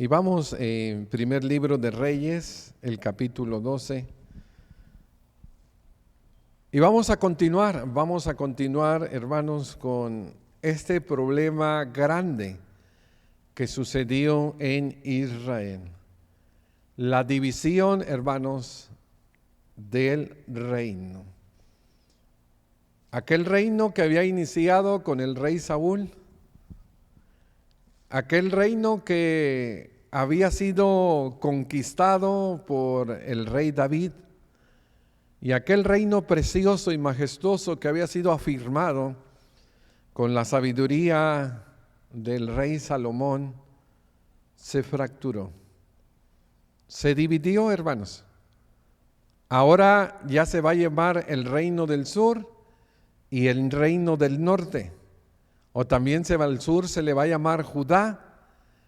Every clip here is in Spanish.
Y vamos en primer libro de Reyes, el capítulo 12. Y vamos a continuar, hermanos, con este problema grande que sucedió en Israel. La división, hermanos, del reino. Aquel reino que había iniciado con el rey Saúl, aquel reino que había sido conquistado por el rey David, y aquel reino precioso y majestuoso que había sido afirmado con la sabiduría del rey Salomón, se fracturó, se dividió, hermanos. Ahora ya se va a llamar el reino del sur y el reino del norte, o también al sur se le va a llamar Judá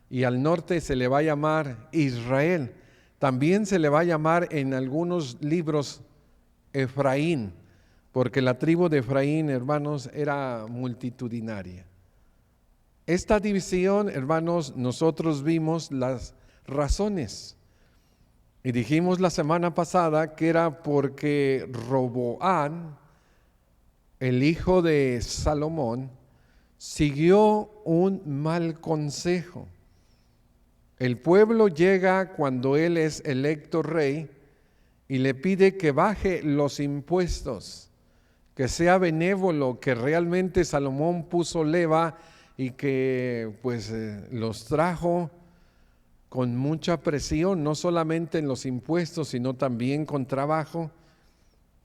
y al norte se le va a llamar Israel. También se le va a llamar en algunos libros Efraín, porque la tribu de Efraín, hermanos, era multitudinaria. Esta división, hermanos, nosotros vimos las razones y dijimos la semana pasada que era porque Roboam, el hijo de Salomón, siguió un mal consejo. El pueblo llega cuando él es electo rey y le pide que baje los impuestos, que sea benévolo, que realmente Salomón puso leva y que los trajo con mucha presión, no solamente en los impuestos, sino también con trabajo.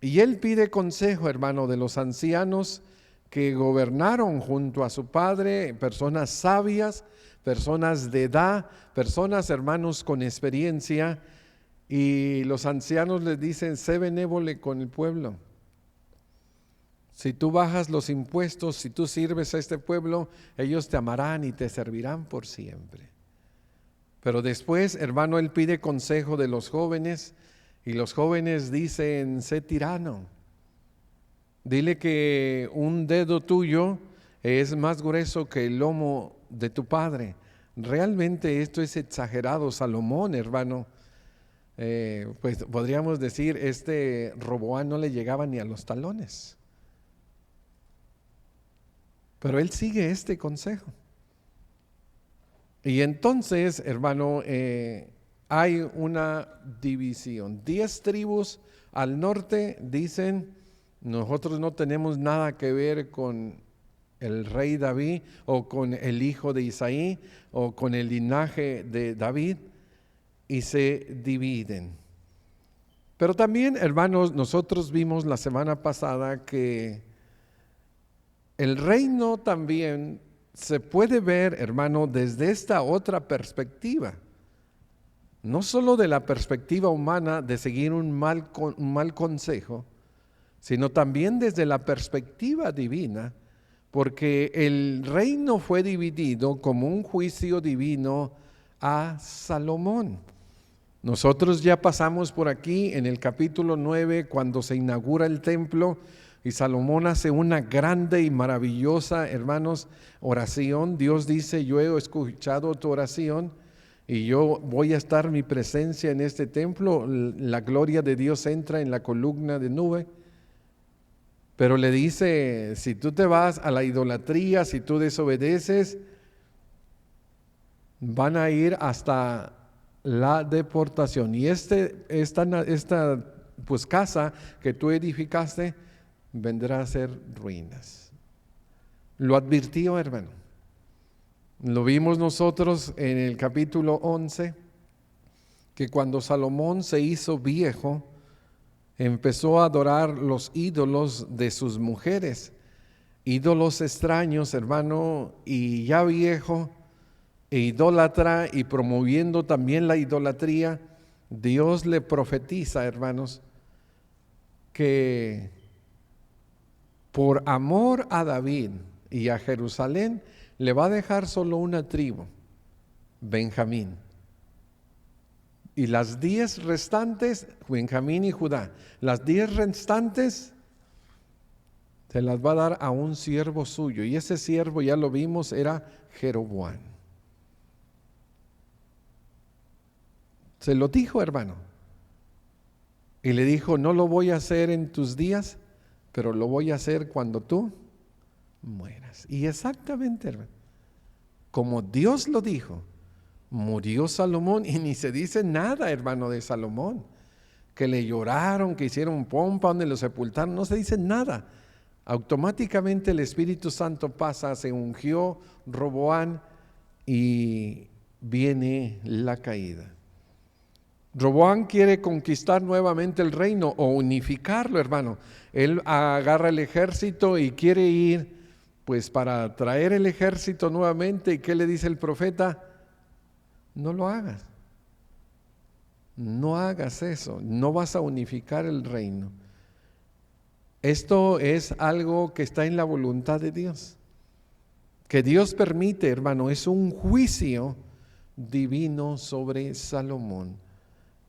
Y él pide consejo, hermano, de los ancianos que gobernaron junto a su padre, personas sabias, personas de edad, personas, hermanos, con experiencia. Y los ancianos les dicen: sé benévole con el pueblo. Si tú bajas los impuestos, si tú sirves a este pueblo, ellos te amarán y te servirán por siempre. Pero después, hermano, él pide consejo de los jóvenes y los jóvenes dicen: sé tirano. Dile que un dedo tuyo es más grueso que el lomo de tu padre. Realmente esto es exagerado. Salomón, hermano, podríamos decir, Roboam no le llegaba ni a los talones. Pero él sigue este consejo. Y entonces, hermano, hay una división. 10 tribus al norte dicen: nosotros no tenemos nada que ver con el rey David o con el hijo de Isaí o con el linaje de David, y se dividen. Pero también, hermanos, nosotros vimos la semana pasada que el reino también se puede ver, hermano, desde esta otra perspectiva. No solo de la perspectiva humana de seguir un mal consejo, sino también desde la perspectiva divina, porque el reino fue dividido como un juicio divino a Salomón. Nosotros ya pasamos por aquí en el capítulo 9 cuando se inaugura el templo y Salomón hace una grande y maravillosa, hermanos, oración. Dios dice: yo he escuchado tu oración y yo voy a estar mi presencia en este templo. La gloria de Dios entra en la columna de nube. Pero le dice: si tú te vas a la idolatría, si tú desobedeces, van a ir hasta la deportación. Y esta casa que tú edificaste vendrá a ser ruinas. Lo advirtió, hermano. Lo vimos nosotros en el capítulo 11, que cuando Salomón se hizo viejo, empezó a adorar los ídolos de sus mujeres, ídolos extraños, hermano, y ya viejo, e idólatra y promoviendo también la idolatría. Dios le profetiza, hermanos, que por amor a David y a Jerusalén le va a dejar solo una tribu, Benjamín. Y las 10 restantes, Benjamín y Judá, las 10 restantes se las va a dar a un siervo suyo. Y ese siervo, ya lo vimos, era Jeroboam. Se lo dijo, hermano. Y le dijo, no lo voy a hacer en tus días, pero lo voy a hacer cuando tú mueras. Y exactamente, hermano, como Dios lo dijo, murió Salomón y ni se dice nada, hermano, de Salomón. Que le lloraron, que hicieron pompa, donde lo sepultaron, no se dice nada. Automáticamente el Espíritu Santo pasa, se ungió Roboán y viene la caída. Roboán quiere conquistar nuevamente el reino o unificarlo, hermano. Él agarra el ejército y quiere ir pues para traer el ejército nuevamente. ¿Y qué le dice el profeta? No lo hagas. No hagas eso, no vas a unificar el reino. Esto es algo que está en la voluntad de Dios. Que Dios permite, hermano, es un juicio divino sobre Salomón.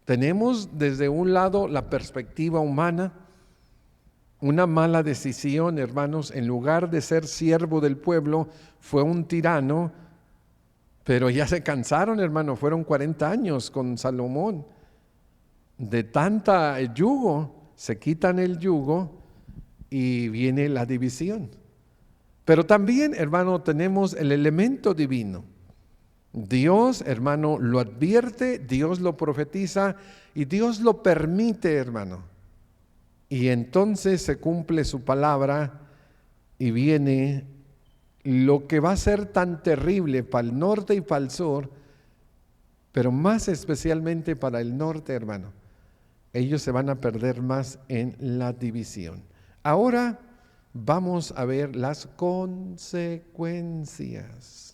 Tenemos desde un lado la perspectiva humana, una mala decisión, hermanos, en lugar de ser siervo del pueblo, fue un tirano, pero ya se cansaron, hermano, fueron 40 años con Salomón. De tanta yugo, se quitan el yugo y viene la división. Pero también, hermano, tenemos el elemento divino. Dios, hermano, lo advierte, Dios lo profetiza y Dios lo permite, hermano. Y entonces se cumple su palabra y viene lo que va a ser tan terrible para el norte y para el sur, pero más especialmente para el norte, hermano. Ellos se van a perder más en la división. Ahora vamos a ver las consecuencias.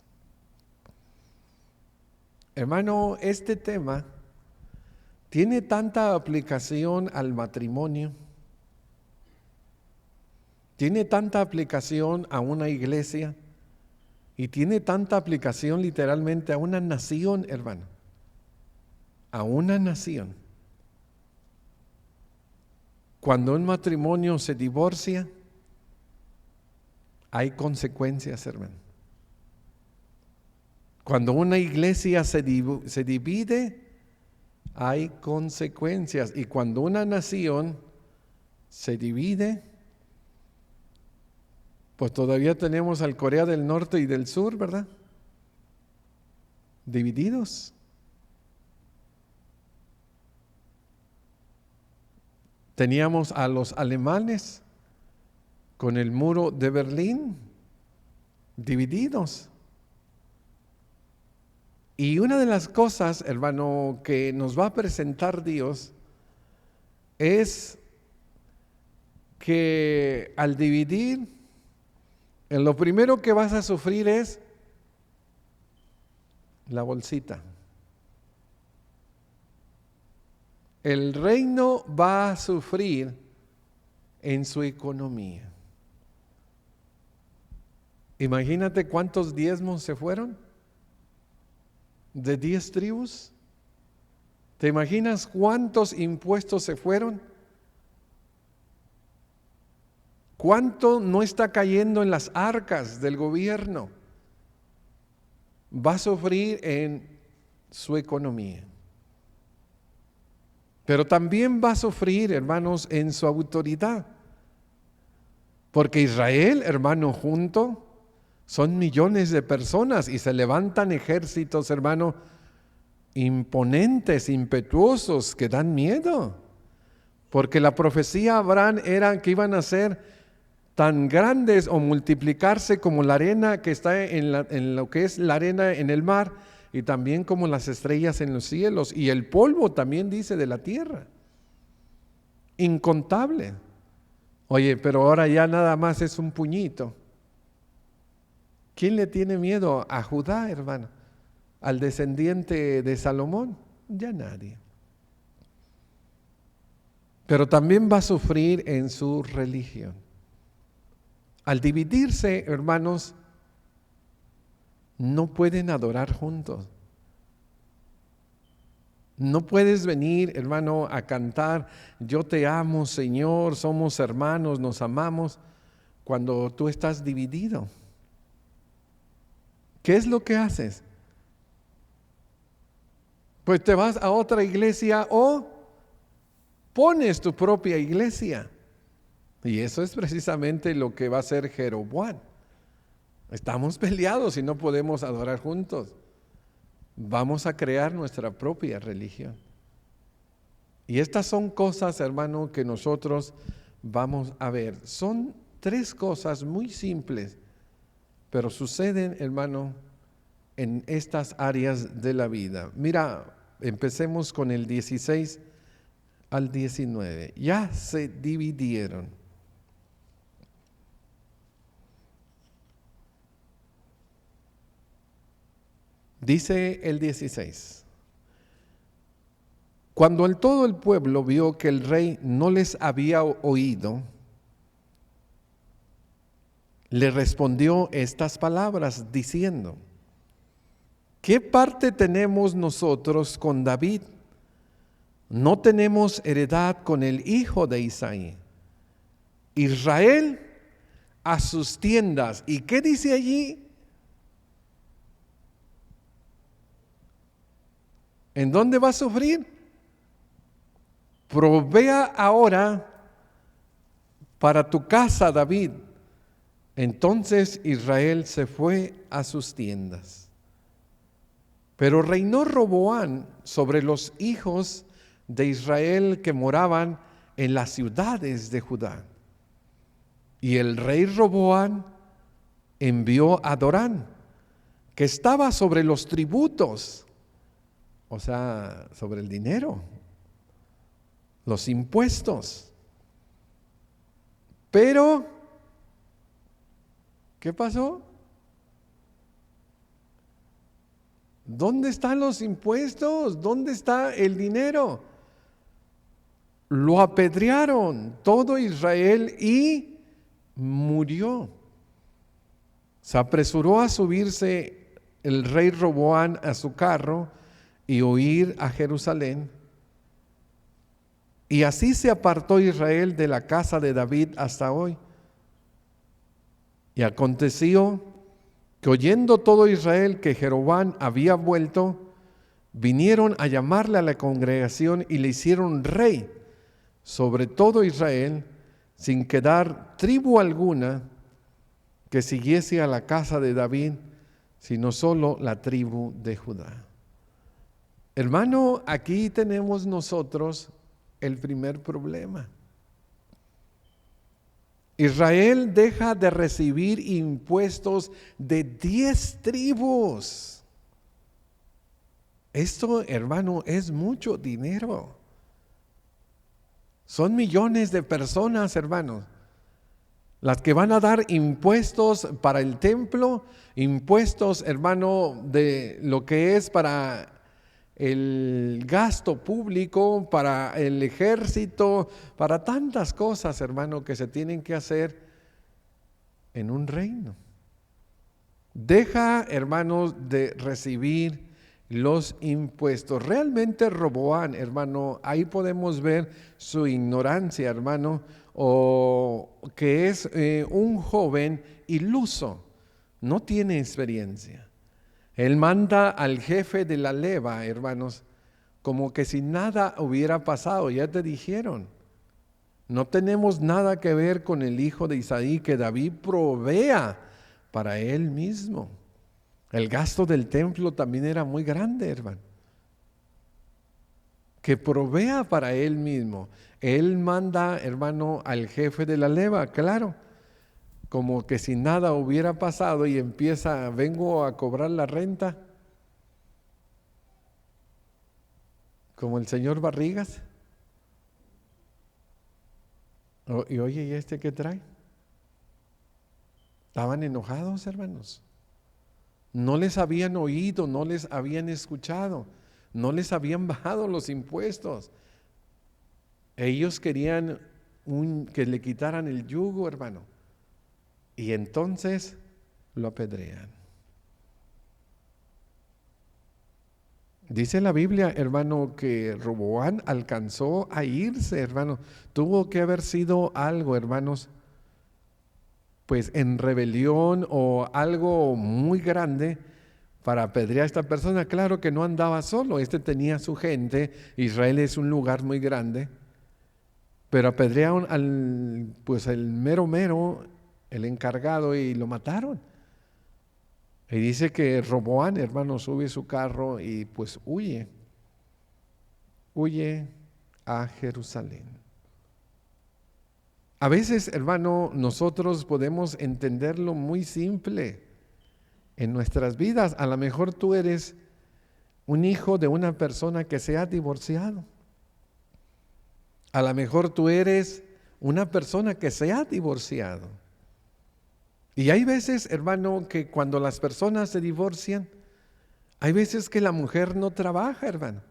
Hermano, este tema tiene tanta aplicación al matrimonio, tiene tanta aplicación a una iglesia y tiene tanta aplicación literalmente a una nación, hermano, a una nación. Cuando un matrimonio se divorcia, hay consecuencias, hermano. Cuando una iglesia se divide, hay consecuencias. Y cuando una nación se divide, pues todavía tenemos al Corea del Norte y del Sur, ¿verdad? Divididos. Teníamos a los alemanes con el muro de Berlín, divididos. Y una de las cosas, hermano, que nos va a presentar Dios es que al dividir, lo primero que vas a sufrir es la bolsita. El reino va a sufrir en su economía. Imagínate cuántos diezmos se fueron de 10 tribus. ¿Te imaginas cuántos impuestos se fueron? ¿Cuánto no está cayendo en las arcas del gobierno? Va a sufrir en su economía. Pero también va a sufrir, hermanos, en su autoridad. Porque Israel, hermano, junto, son millones de personas y se levantan ejércitos, hermano, imponentes, impetuosos, que dan miedo. Porque la profecía de Abraham era que iban a ser tan grandes o multiplicarse como la arena que está en lo que es la arena en el mar, y también como las estrellas en los cielos, y el polvo también dice de la tierra. Incontable. Oye, pero ahora ya nada más es un puñito. ¿Quién le tiene miedo a Judá, hermano? ¿Al descendiente de Salomón? Ya nadie. Pero también va a sufrir en su religión. Al dividirse, hermanos, no pueden adorar juntos. No puedes venir, hermano, a cantar, yo te amo, Señor, somos hermanos, nos amamos, cuando tú estás dividido. ¿Qué es lo que haces? Pues te vas a otra iglesia o pones tu propia iglesia. Y eso es precisamente lo que va a hacer Jeroboam. Estamos peleados y no podemos adorar juntos. Vamos a crear nuestra propia religión. Y estas son cosas, hermano, que nosotros vamos a ver. Son 3 cosas muy simples, pero suceden, hermano, en estas áreas de la vida. Mira, empecemos con el 16 al 19. Ya se dividieron. Dice el 16. Cuando todo el pueblo vio que el rey no les había oído, le respondió estas palabras diciendo: ¿qué parte tenemos nosotros con David? No tenemos heredad con el hijo de Isaí. Israel a sus tiendas. ¿Y qué dice allí? ¿En dónde va a sufrir? Provea ahora para tu casa, David. Entonces Israel se fue a sus tiendas. Pero reinó Roboam sobre los hijos de Israel que moraban en las ciudades de Judá. Y el rey Roboam envió a Dorán, que estaba sobre los tributos, o sea, sobre el dinero, los impuestos. Pero, ¿qué pasó? ¿Dónde están los impuestos? ¿Dónde está el dinero? Lo apedrearon todo Israel y murió. Se apresuró a subirse el rey Roboam a su carro y huir a Jerusalén. Y así se apartó Israel de la casa de David hasta hoy. Y aconteció que oyendo todo Israel que Jeroboam había vuelto, vinieron a llamarle a la congregación y le hicieron rey sobre todo Israel, sin quedar tribu alguna que siguiese a la casa de David, sino solo la tribu de Judá. Hermano, aquí tenemos nosotros el primer problema. Israel deja de recibir impuestos de 10 tribus. Esto, hermano, es mucho dinero. Son millones de personas, hermanos, las que van a dar impuestos para el templo, impuestos, hermano, de lo que es para el gasto público, para el ejército, para tantas cosas, hermano, que se tienen que hacer en un reino. Deja, hermanos, de recibir los impuestos. Realmente Roboam, hermano, ahí podemos ver su ignorancia, hermano, o que es un joven iluso, no tiene experiencia. Él manda al jefe de la leva, hermanos, como que si nada hubiera pasado. Ya te dijeron, no tenemos nada que ver con el hijo de Isaí, que David provea para él mismo. El gasto del templo también era muy grande, hermano. Que provea para él mismo. Él manda, hermano, al jefe de la leva, claro, como que si nada hubiera pasado, y empieza: vengo a cobrar la renta, como el señor Barrigas. Y oye, ¿y este qué trae? Estaban enojados, hermanos. No les habían oído, no les habían escuchado, no les habían bajado los impuestos. Ellos querían que le quitaran el yugo, hermano. Y entonces lo apedrean. Dice la Biblia, hermano, que Roboam alcanzó a irse, hermano. Tuvo que haber sido algo, hermanos, pues en rebelión o algo muy grande, para apedrear a esta persona. Claro que no andaba solo, tenía su gente. Israel es un lugar muy grande, pero apedrearon pues el mero, el encargado, y lo mataron. Y dice que Roboán, hermano, sube su carro y pues huye a Jerusalén. A veces, hermano, nosotros podemos entenderlo muy simple en nuestras vidas. A lo mejor tú eres un hijo de una persona que se ha divorciado. A lo mejor tú eres una persona que se ha divorciado. Y hay veces, hermano, que cuando las personas se divorcian, hay veces que la mujer no trabaja, hermano.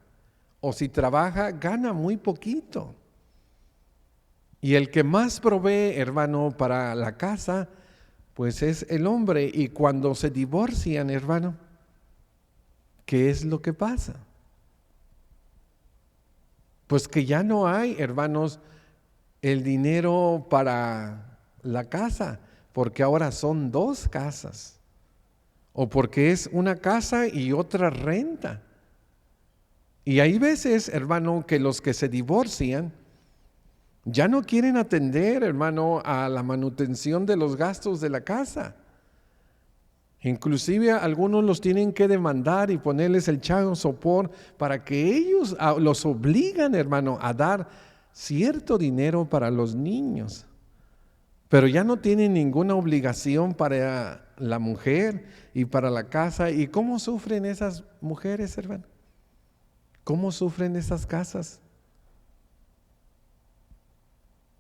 O si trabaja, gana muy poquito. Y el que más provee, hermano, para la casa, pues es el hombre. Y cuando se divorcian, hermano, ¿qué es lo que pasa? Pues que ya no hay, hermanos, el dinero para la casa, porque ahora son 2 casas, o porque es una casa y otra renta. Y hay veces, hermano, que los que se divorcian ya no quieren atender, hermano, a la manutención de los gastos de la casa. Inclusive algunos los tienen que demandar y ponerles el child support para que ellos los obligan, hermano, a dar cierto dinero para los niños. Pero ya no tienen ninguna obligación para la mujer y para la casa. ¿Y cómo sufren esas mujeres, hermano? ¿Cómo sufren esas casas?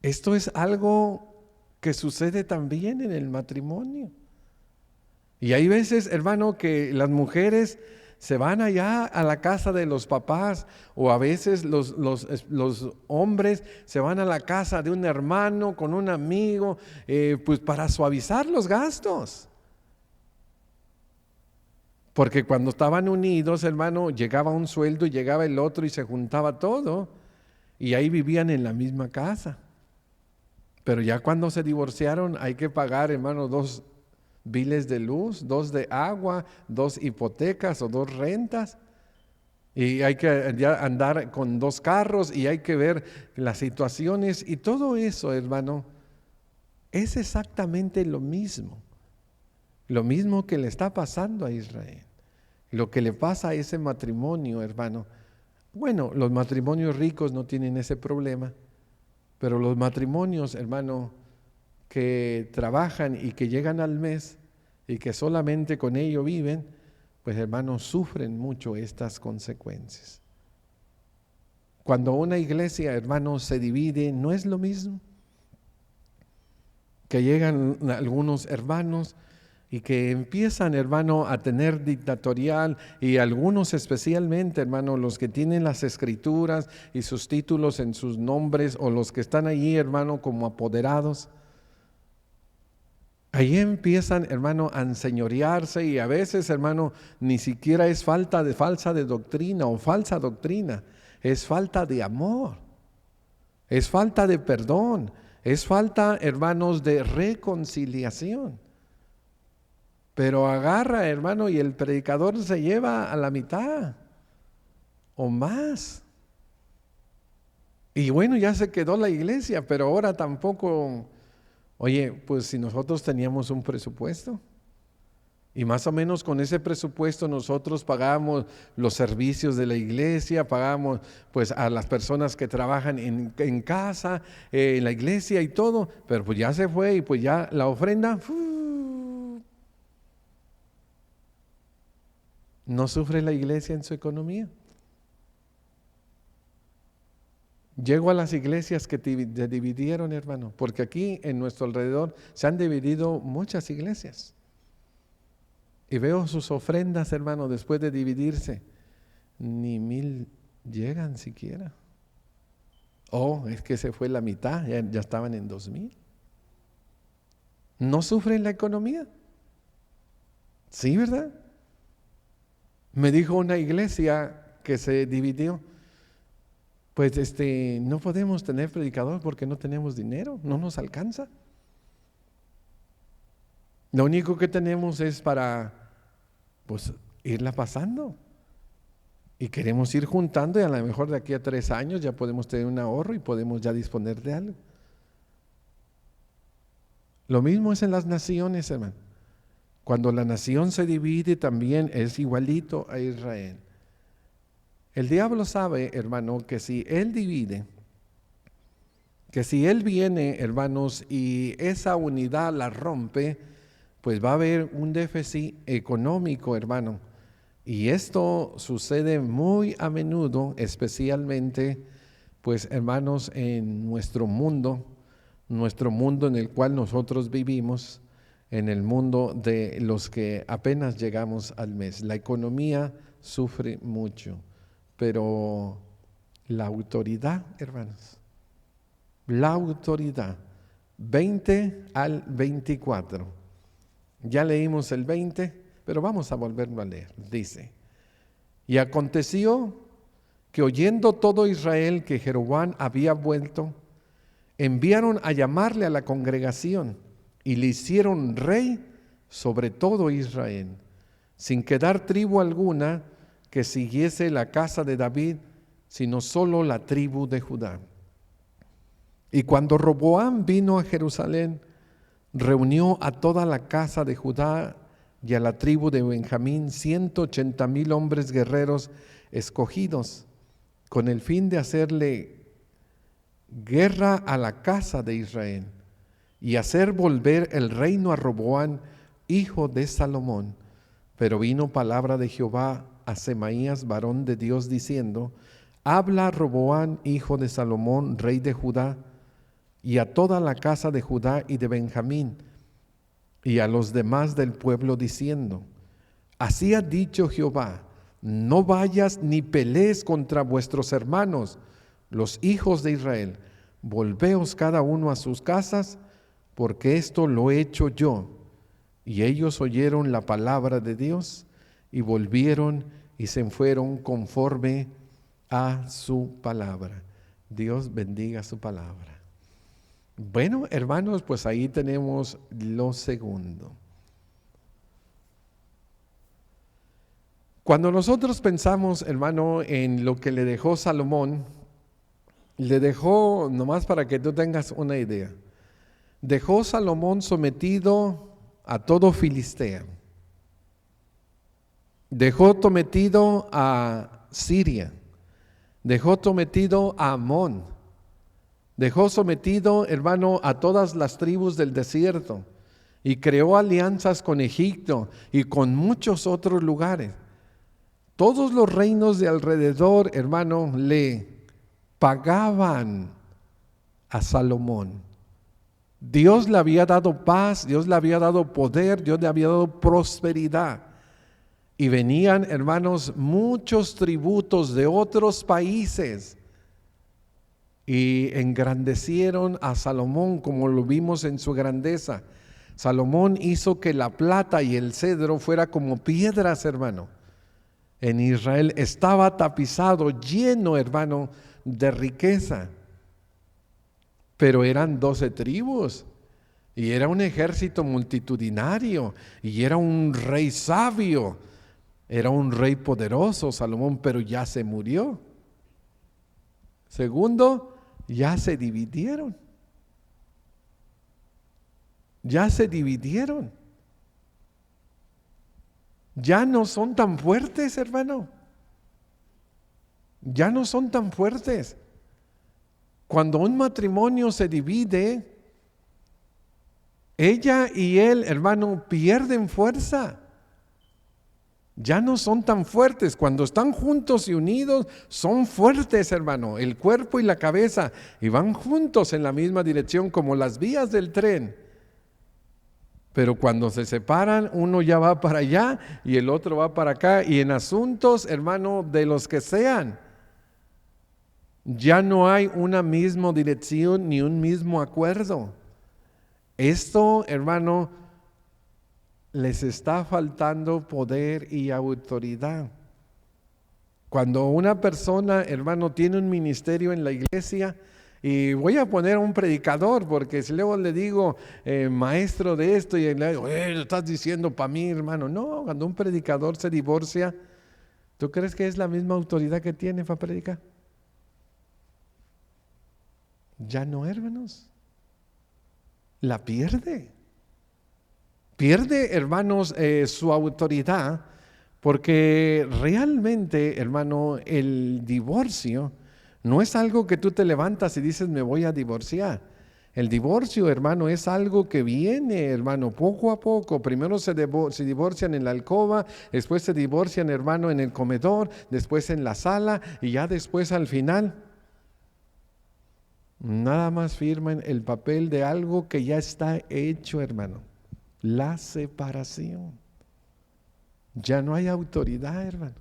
Esto es algo que sucede también en el matrimonio. Y hay veces, hermano, que las mujeres se van allá a la casa de los papás, o a veces los hombres se van a la casa de un hermano con un amigo, pues para suavizar los gastos. Porque cuando estaban unidos, hermano, llegaba un sueldo y llegaba el otro y se juntaba todo, y ahí vivían en la misma casa. Pero ya cuando se divorciaron hay que pagar, hermano, 2 biles de luz, 2 de agua, 2 hipotecas o 2 rentas. Y hay que ya andar con 2 carros y hay que ver las situaciones. Y todo eso, hermano, es exactamente lo mismo. Lo mismo que le está pasando a Israel. Lo que le pasa a ese matrimonio, hermano. Bueno, los matrimonios ricos no tienen ese problema. Pero los matrimonios, hermano, que trabajan y que llegan al mes y que solamente con ello viven, pues hermanos, sufren mucho estas consecuencias. Cuando una iglesia, hermanos, se divide, no es lo mismo que llegan algunos hermanos y que empiezan, hermano, a tener dictatorial, y algunos especialmente, hermano, los que tienen las escrituras y sus títulos en sus nombres, o los que están allí, hermano, como apoderados. Ahí empiezan, hermano, a enseñorearse, y a veces, hermano, ni siquiera es falta de doctrina o falsa doctrina, es falta de amor, es falta de perdón, es falta, hermanos, de reconciliación. Pero agarra, hermano, y el predicador se lleva a la mitad o más. Y bueno, ya se quedó la iglesia, pero ahora tampoco. Oye, pues si nosotros teníamos un presupuesto, y más o menos con ese presupuesto nosotros pagábamos los servicios de la iglesia, pagábamos pues a las personas que trabajan en casa, en la iglesia y todo, pero pues ya se fue, y pues ya la ofrenda, ¿no sufre la iglesia en su economía? Llego a las iglesias que se dividieron, hermano, porque aquí en nuestro alrededor se han dividido muchas iglesias. Y veo sus ofrendas, hermano, después de dividirse, ni 1,000 llegan siquiera. Oh, es que se fue la mitad, ya estaban en 2,000. ¿No sufren la economía? Sí, ¿verdad? Me dijo una iglesia que se dividió, pues no podemos tener predicador porque no tenemos dinero, no nos alcanza. Lo único que tenemos es para pues irla pasando. Y queremos ir juntando y a lo mejor de aquí a 3 años ya podemos tener un ahorro y podemos ya disponer de algo. Lo mismo es en las naciones, hermano. Cuando la nación se divide también es igualito a Israel. El diablo sabe, hermano, que si él divide, que si él viene, hermanos, y esa unidad la rompe, pues va a haber un déficit económico, hermano. Y esto sucede muy a menudo, especialmente, pues hermanos, en nuestro mundo en el cual nosotros vivimos, en el mundo de los que apenas llegamos al mes. La economía sufre mucho, pero la autoridad, hermanos, la autoridad, 20 al 24. Ya leímos el 20, pero vamos a volverlo a leer. Dice: y aconteció que oyendo todo Israel que Jeroboam había vuelto, enviaron a llamarle a la congregación y le hicieron rey sobre todo Israel, sin quedar tribu alguna que siguiese la casa de David, sino solo la tribu de Judá. Y cuando Roboam vino a Jerusalén, reunió a toda la casa de Judá y a la tribu de Benjamín 180,000 hombres guerreros escogidos, con el fin de hacerle guerra a la casa de Israel y hacer volver el reino a Roboam, hijo de Salomón. Pero vino palabra de Jehová a Semaías, varón de Dios, diciendo: habla a Roboam, hijo de Salomón, rey de Judá, y a toda la casa de Judá y de Benjamín, y a los demás del pueblo, diciendo: así ha dicho Jehová, no vayas ni pelees contra vuestros hermanos, los hijos de Israel. Volveos cada uno a sus casas, porque esto lo he hecho yo. Y ellos oyeron la palabra de Dios y volvieron y se fueron conforme a su palabra. Dios bendiga su palabra. Bueno, hermanos, pues ahí tenemos lo segundo. Cuando nosotros pensamos, hermano, en lo que le dejó Salomón, le dejó, nomás para que tú tengas una idea, dejó Salomón sometido a todo Filistea, dejó sometido a Siria, dejó sometido a Amón, dejó sometido, hermano, a todas las tribus del desierto y creó alianzas con Egipto y con muchos otros lugares. Todos los reinos de alrededor, hermano, le pagaban a Salomón. Dios le había dado paz, Dios le había dado poder, Dios le había dado prosperidad. Y venían, hermanos, muchos tributos de otros países y engrandecieron a Salomón como lo vimos en su grandeza. Salomón hizo que la plata y el cedro fuera como piedras, hermano. En Israel estaba tapizado, lleno, hermano, de riqueza. Pero eran 12 tribus y era un ejército multitudinario y era un rey sabio, era un rey poderoso, Salomón, pero ya se murió. Segundo, ya se dividieron. Ya se dividieron. Ya no son tan fuertes, hermano. Ya no son tan fuertes. Cuando un matrimonio se divide, ella y él, hermano, pierden fuerza. Ya no son tan fuertes. Cuando están juntos y unidos, son fuertes, hermano. El cuerpo y la cabeza, y van juntos en la misma dirección como las vías del tren. Pero cuando se separan, uno ya va para allá y el otro va para acá. Y en asuntos, hermano, de los que sean, ya no hay una misma dirección ni un mismo acuerdo. Esto, hermano, les está faltando poder y autoridad. Cuando una persona, hermano, tiene un ministerio en la iglesia Y voy a poner a un predicador, porque si luego le digo maestro de esto, y le digo, lo estás diciendo para mí, hermano. No, cuando un predicador se divorcia, ¿tú crees que es la misma autoridad que tiene para predicar? Ya no, hermanos. La pierde. Pierde, hermanos, su autoridad, porque realmente, hermano, el divorcio no es algo que tú te levantas y dices, me voy a divorciar. El divorcio, hermano, es algo que viene, hermano, poco a poco. Primero se divorcian en la alcoba, después se divorcian, hermano, en el comedor, después en la sala, y ya después al final nada más firman el papel de algo que ya está hecho, hermano. La separación. Ya no hay autoridad, hermano.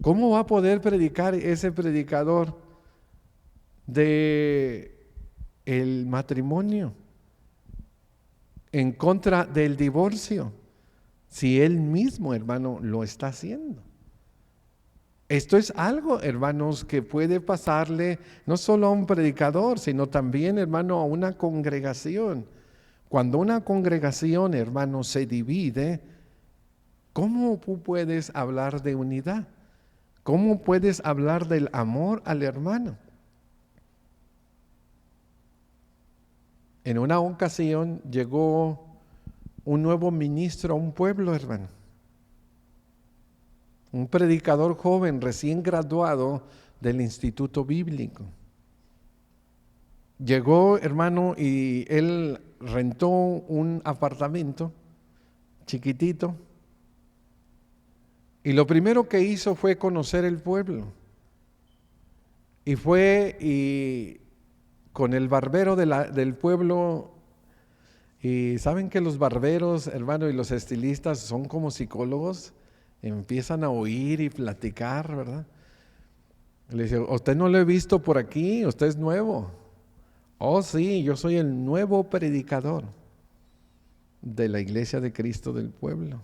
¿Cómo va a poder predicar ese predicador de el matrimonio en contra del divorcio si él mismo, hermano, lo está haciendo? Esto es algo, hermanos, que puede pasarle no solo a un predicador, sino también, hermano, a una congregación. Cuando una congregación, hermano, se divide, ¿cómo tú puedes hablar de unidad? ¿Cómo puedes hablar del amor al hermano? En una ocasión llegó un nuevo ministro a un pueblo, hermano. Un predicador joven, recién graduado del Instituto Bíblico. Llegó, hermano, y él rentó un apartamento chiquitito. Y lo primero que hizo fue conocer el pueblo. Y fue y con el barbero del pueblo. Y saben que los barberos, hermano, y los estilistas son como psicólogos. Empiezan a oír y platicar, ¿verdad? Le dice, usted no lo he visto por aquí, usted es nuevo. Oh, sí, yo soy el nuevo predicador de la iglesia de Cristo del pueblo.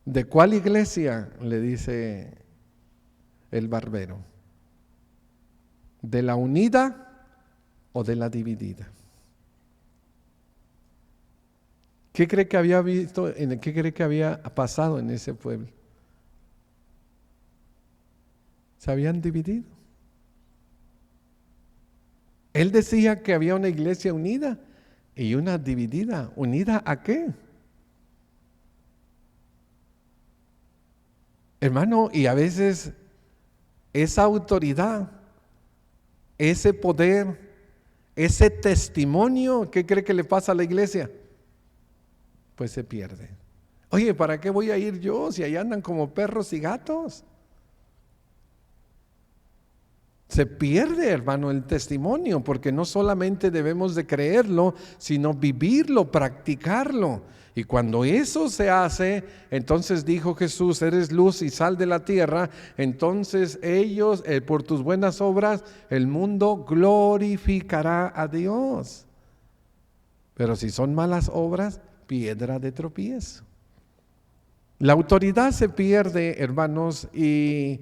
¿De cuál iglesia? Le dice el barbero. ¿De la unida o de la dividida? ¿Qué cree que había visto, qué cree que había pasado en ese pueblo? Se habían dividido. Él decía que había una iglesia unida y una dividida. ¿Unida a qué? Hermano, y a veces esa autoridad, ese poder, ese testimonio, ¿qué cree que le pasa a la iglesia? Pues se pierde. Oye, ¿para qué voy a ir yo si ahí andan como perros y gatos? Se pierde, hermano, el testimonio, porque no solamente debemos de creerlo, sino vivirlo, practicarlo. Y cuando eso se hace, entonces dijo Jesús, eres luz y sal de la tierra, entonces ellos, por tus buenas obras, el mundo glorificará a Dios. Pero si son malas obras, piedra de tropiezo. La autoridad se pierde, hermanos, y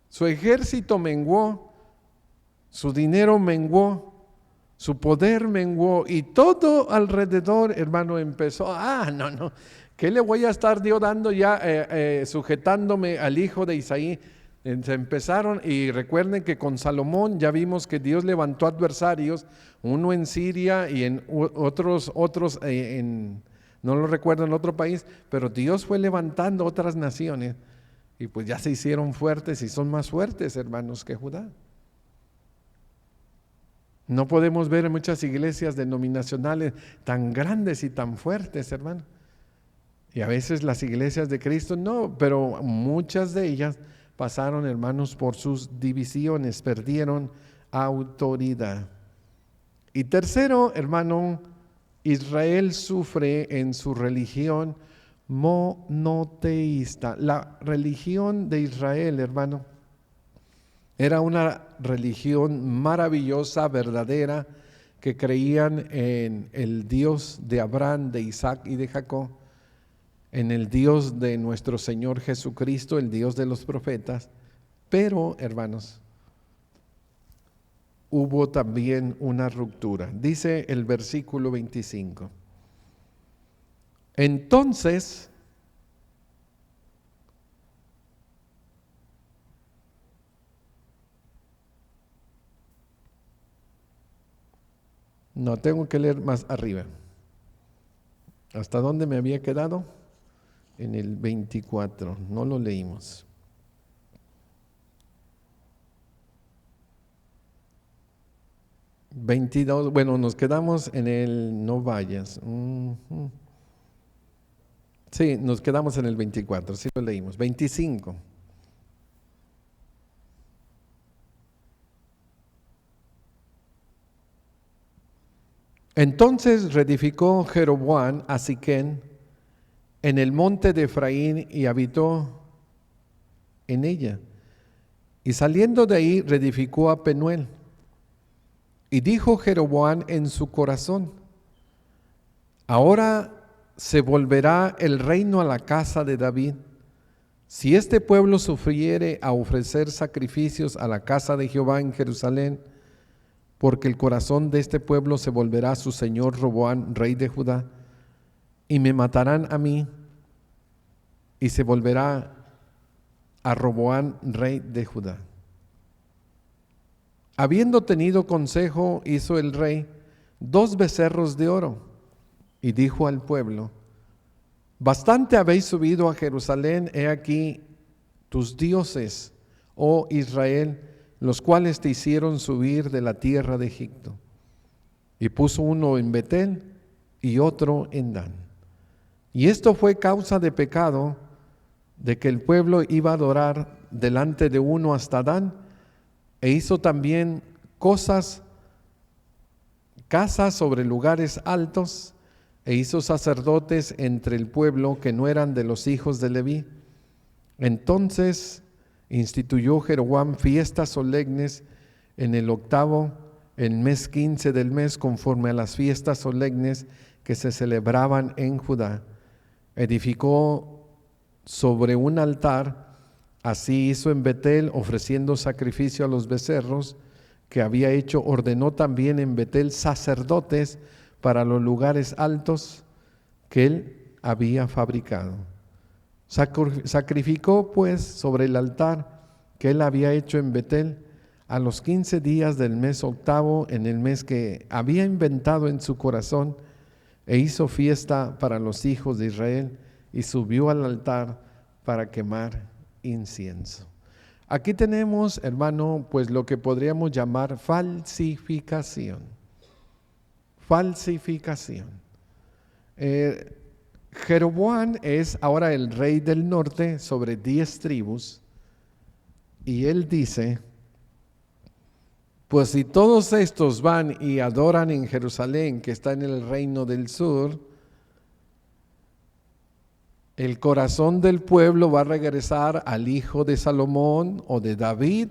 su ejército menguó, su dinero menguó, su poder menguó y todo alrededor, hermano, empezó, no, ¿qué le voy a estar yo dando ya sujetándome al hijo de Isaí? Se empezaron, y recuerden que con Salomón ya vimos que Dios levantó adversarios, uno en Siria y en otros no lo recuerdo, en otro país, pero Dios fue levantando otras naciones. Y pues ya se hicieron fuertes y son más fuertes, hermanos, que Judá. No podemos ver en muchas iglesias denominacionales tan grandes y tan fuertes, hermano. Y a veces las iglesias de Cristo no, pero muchas de ellas pasaron, hermanos, por sus divisiones, perdieron autoridad. Y tercero, hermano, Israel sufre en su religión monoteísta. La religión de Israel, hermano, era una religión maravillosa, verdadera, que creían en el Dios de Abraham, de Isaac y de Jacob, en el Dios de nuestro Señor Jesucristo, el Dios de los profetas. Pero, hermanos, hubo también una ruptura. Dice el versículo 25. Entonces, no, tengo que leer más arriba. ¿Hasta dónde me había quedado? En el 24, no lo leímos. Bueno, nos quedamos en el no vayas. Sí, nos quedamos en el 24, sí lo leímos. 25. Entonces reedificó Jeroboam a Siquén en el monte de Efraín y habitó en ella. Y saliendo de ahí reedificó a Penuel. Y dijo Jeroboam en su corazón: ahora se volverá el reino a la casa de David, si este pueblo sufriere a ofrecer sacrificios a la casa de Jehová en Jerusalén, porque el corazón de este pueblo se volverá a su señor Roboam, rey de Judá, y me matarán a mí, y se volverá a Roboam, rey de Judá. Habiendo tenido consejo, hizo el rey 2 becerros de oro, y dijo al pueblo: bastante habéis subido a Jerusalén, he aquí tus dioses, oh Israel, los cuales te hicieron subir de la tierra de Egipto. Y puso uno en Betel y otro en Dan. Y esto fue causa de pecado, de que el pueblo iba a adorar delante de uno hasta Dan, e hizo también casas sobre lugares altos, e hizo sacerdotes entre el pueblo que no eran de los hijos de Leví. Entonces instituyó Jeroboam fiestas solemnes en el 8º, el mes 15 del mes, conforme a las fiestas solemnes que se celebraban en Judá. Edificó sobre un altar. Así hizo en Betel, ofreciendo sacrificio a los becerros que había hecho. Ordenó también en Betel sacerdotes para los lugares altos que él había fabricado. Sacrificó pues sobre el altar que él había hecho en Betel a los 15 días del mes 8º, en el mes que había inventado en su corazón, e hizo fiesta para los hijos de Israel, y subió al altar para quemar incienso. Aquí tenemos, hermano, pues lo que podríamos llamar falsificación. Falsificación. Jeroboam es ahora el rey del norte sobre 10 tribus, y él dice: pues si todos estos van y adoran en Jerusalén, que está en el reino del sur, el corazón del pueblo va a regresar al hijo de Salomón o de David,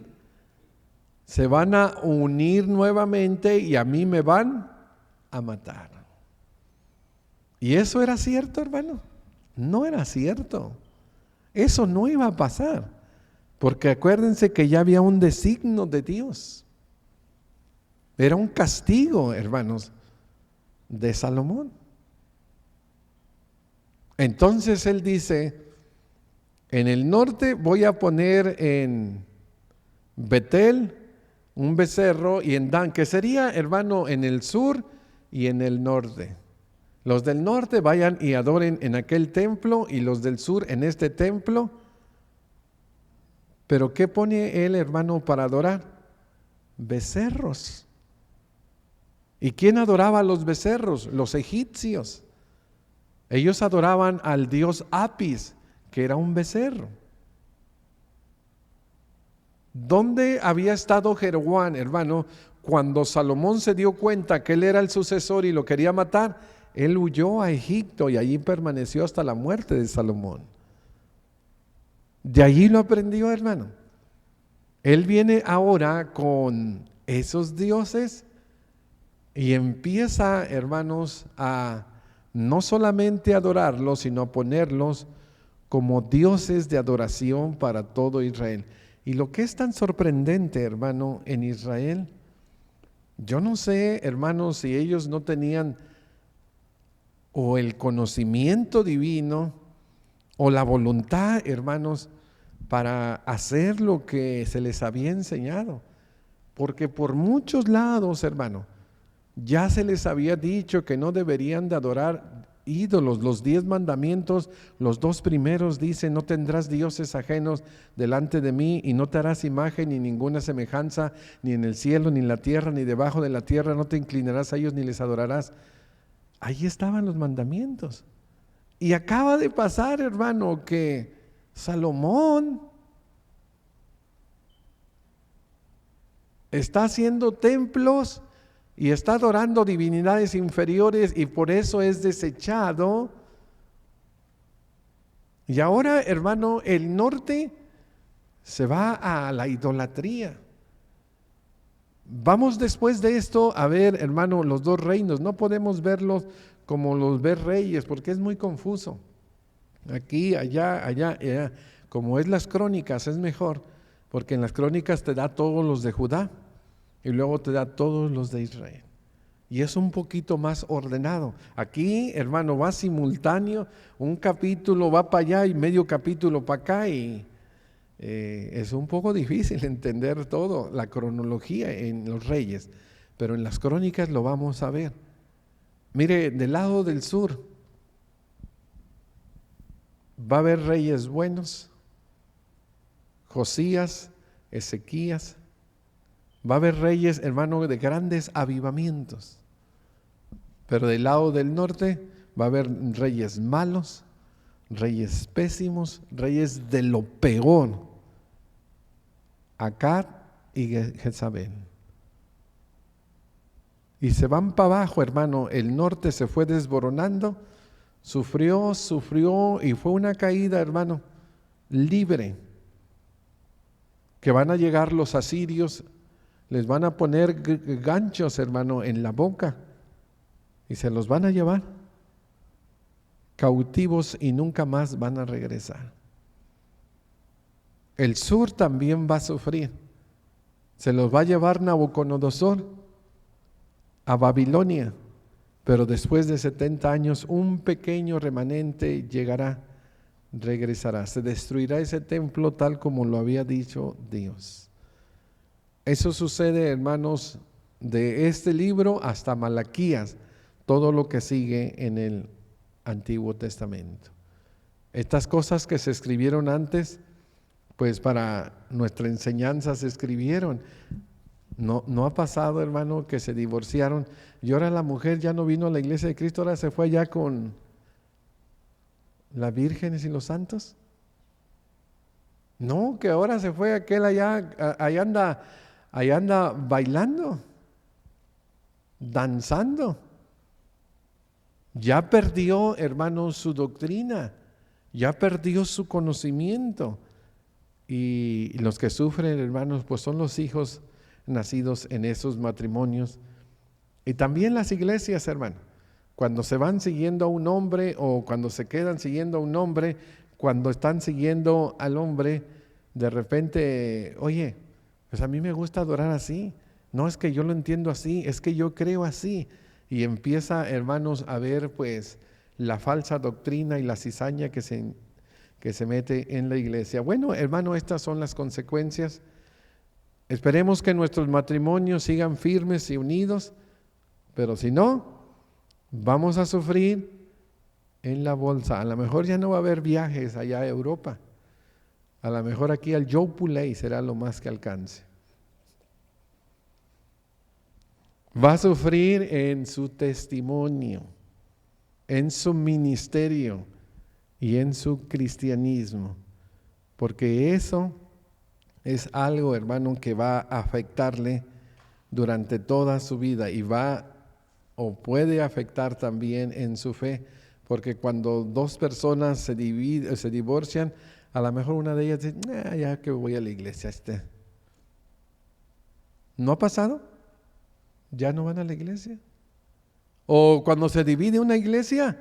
se van a unir nuevamente y a mí me van a matar. ¿Y eso era cierto, hermano? No era cierto. Eso no iba a pasar, porque acuérdense que ya había un designio de Dios. Era un castigo, hermanos, de Salomón. Entonces él dice: en el norte voy a poner en Betel un becerro, y en Dan, que sería, hermano, en el sur y en el norte. Los del norte vayan y adoren en aquel templo, y los del sur en este templo. Pero ¿qué pone él, hermano, para adorar? Becerros. ¿Y quién adoraba a los becerros? Los egipcios. Ellos adoraban al dios Apis, que era un becerro. ¿Dónde había estado Jeroboam, hermano, cuando Salomón se dio cuenta que él era el sucesor y lo quería matar? Él huyó a Egipto y allí permaneció hasta la muerte de Salomón. De allí lo aprendió, hermano. Él viene ahora con esos dioses y empieza, hermanos, a no solamente adorarlos, sino a ponerlos como dioses de adoración para todo Israel. Y lo que es tan sorprendente, hermano, en Israel, Yo no sé, hermanos, si ellos no tenían o el conocimiento divino o la voluntad, hermanos, para hacer lo que se les había enseñado. Porque por muchos lados, hermano, ya se les había dicho que no deberían de adorar ídolos. Los 10 mandamientos, los 2 primeros dicen: no tendrás dioses ajenos delante de mí, y no te harás imagen ni ninguna semejanza, ni en el cielo, ni en la tierra, ni debajo de la tierra, no te inclinarás a ellos ni les adorarás. Ahí estaban los mandamientos. Y acaba de pasar, hermano, que Salomón está haciendo templos y está adorando divinidades inferiores, y por eso es desechado. Y ahora, hermano, el norte se va a la idolatría. Vamos después de esto a ver, hermano, los 2 reinos. No podemos verlos como los ve reyes, porque es muy confuso. Aquí, allá, allá, allá. Como es las crónicas, es mejor, porque en las crónicas te da todos los de Judá y luego te da todos los de Israel. Y es un poquito más ordenado. Aquí, hermano, va simultáneo, un capítulo va para allá y medio capítulo para acá, y es un poco difícil entender todo, la cronología en los reyes, pero en las crónicas lo vamos a ver. Mire, del lado del sur va a haber reyes buenos, Josías, Ezequías. Va a haber reyes, hermano, de grandes avivamientos. Pero del lado del norte va a haber reyes malos, reyes pésimos, reyes de lo peor. Acab y Jezabel. Y se van para abajo, hermano. El norte se fue desboronando, sufrió y fue una caída, hermano, libre. Que van a llegar los asirios, les van a poner ganchos, hermano, en la boca y se los van a llevar cautivos y nunca más van a regresar. El sur también va a sufrir. Se los va a llevar Nabucodonosor a Babilonia, pero después de 70 años un pequeño remanente llegará, regresará. Se destruirá ese templo tal como lo había dicho Dios. Eso sucede, hermanos, de este libro hasta Malaquías, todo lo que sigue en el Antiguo Testamento. Estas cosas que se escribieron antes, pues para nuestra enseñanza se escribieron. No ha pasado, hermano, que se divorciaron y ahora la mujer ya no vino a la iglesia de Cristo, ahora se fue allá con las vírgenes y los santos. No, que ahora se fue aquel allá, allá anda bailando, danzando. Ya perdió, hermano, su doctrina, ya perdió su conocimiento. Y los que sufren, hermanos, pues son los hijos nacidos en esos matrimonios. Y también las iglesias, hermano, cuando se van siguiendo a un hombre o cuando se quedan siguiendo a un hombre, cuando están siguiendo al hombre, de repente, oye, pues a mí me gusta adorar así. No es que yo lo entiendo así, es que yo creo así. Y empieza, hermanos, a ver pues la falsa doctrina y la cizaña que se mete en la iglesia. Bueno, hermano, estas son las consecuencias. Esperemos que nuestros matrimonios sigan firmes y unidos, pero si no, vamos a sufrir en la bolsa. A lo mejor ya no va a haber viajes allá a Europa. A lo mejor aquí al Jopuley será lo más que alcance. Va a sufrir en su testimonio, en su ministerio y en su cristianismo, porque eso es algo, hermano, que va a afectarle durante toda su vida y va o puede afectar también en su fe, porque cuando 2 personas se divorcian, a lo mejor una de ellas dice, ya que voy a la iglesia. ¿No ha pasado? ¿Ya no van a la iglesia? O cuando se divide una iglesia,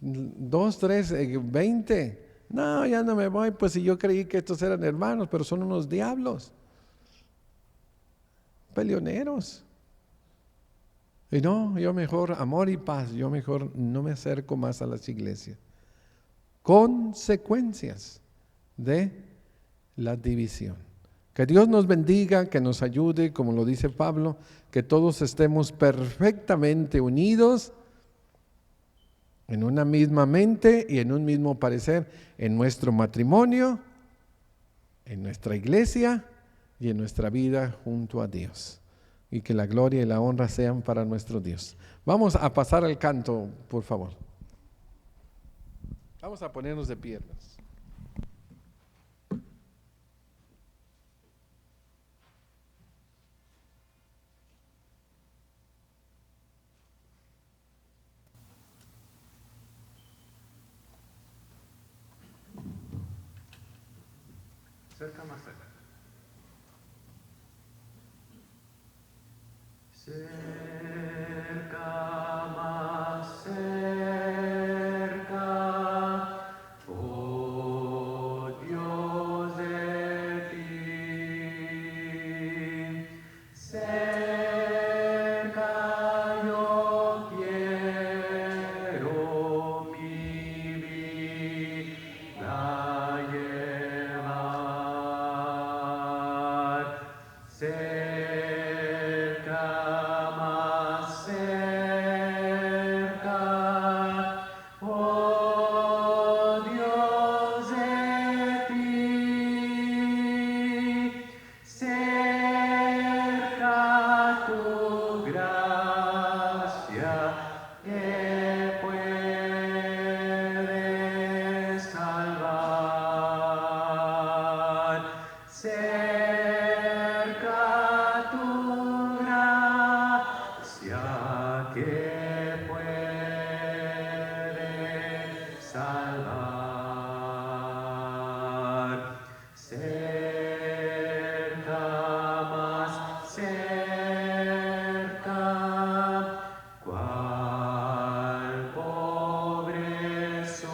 2, 3, 20. No, ya no me voy, pues si yo creí que estos eran hermanos, pero son unos diablos. peleoneros. Y no, yo mejor amor y paz, yo mejor no me acerco más a las iglesias. Consecuencias de la división. Que Dios nos bendiga, que nos ayude, como lo dice Pablo, que todos estemos perfectamente unidos en una misma mente y en un mismo parecer en nuestro matrimonio, en nuestra iglesia y en nuestra vida junto a Dios. Y que la gloria y la honra sean para nuestro Dios. Vamos a pasar al canto, por favor. Vamos a ponernos de piernas. Cerca más cerca. Cerca más cerca, oh Dios de ti. Cerca yo quiero mi vida llevar. Cerca más cerca, oh Dios de ti. Cerca tu gracia que puede salvar. Cerca tu gracia que puede salvar. Cerca más cerca, cual pobre soy.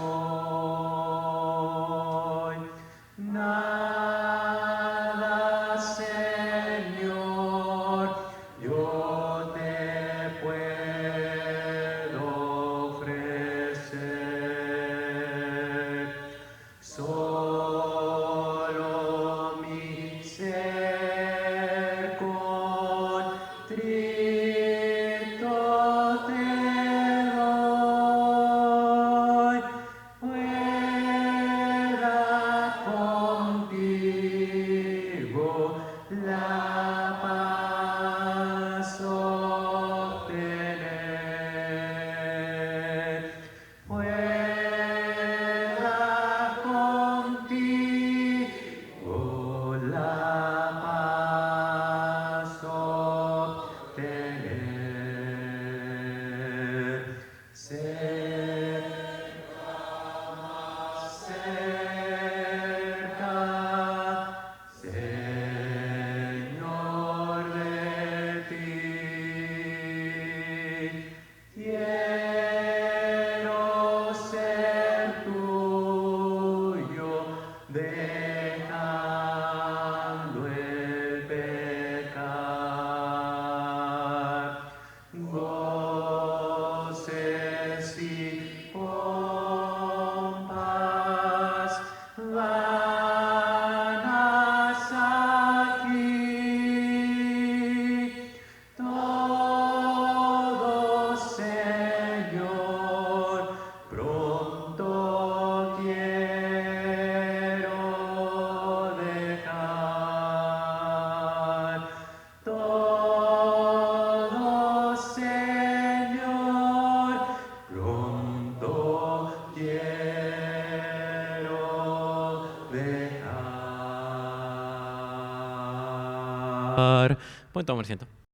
Nada, Señor, yo te puedo ofrecer. Solo mi ser contrito te doy. Pueda contigo la paz obtener. Pueda contigo la paz obtener. Cerca más cerca, Señor de ti. Quiero ser tuyo, dejando el pecar. Goces y pompas vanas aquí. Todo, Señor, pronto quiero dejar. Todo, Señor, pronto quiero dejar. Buen tomar, siento.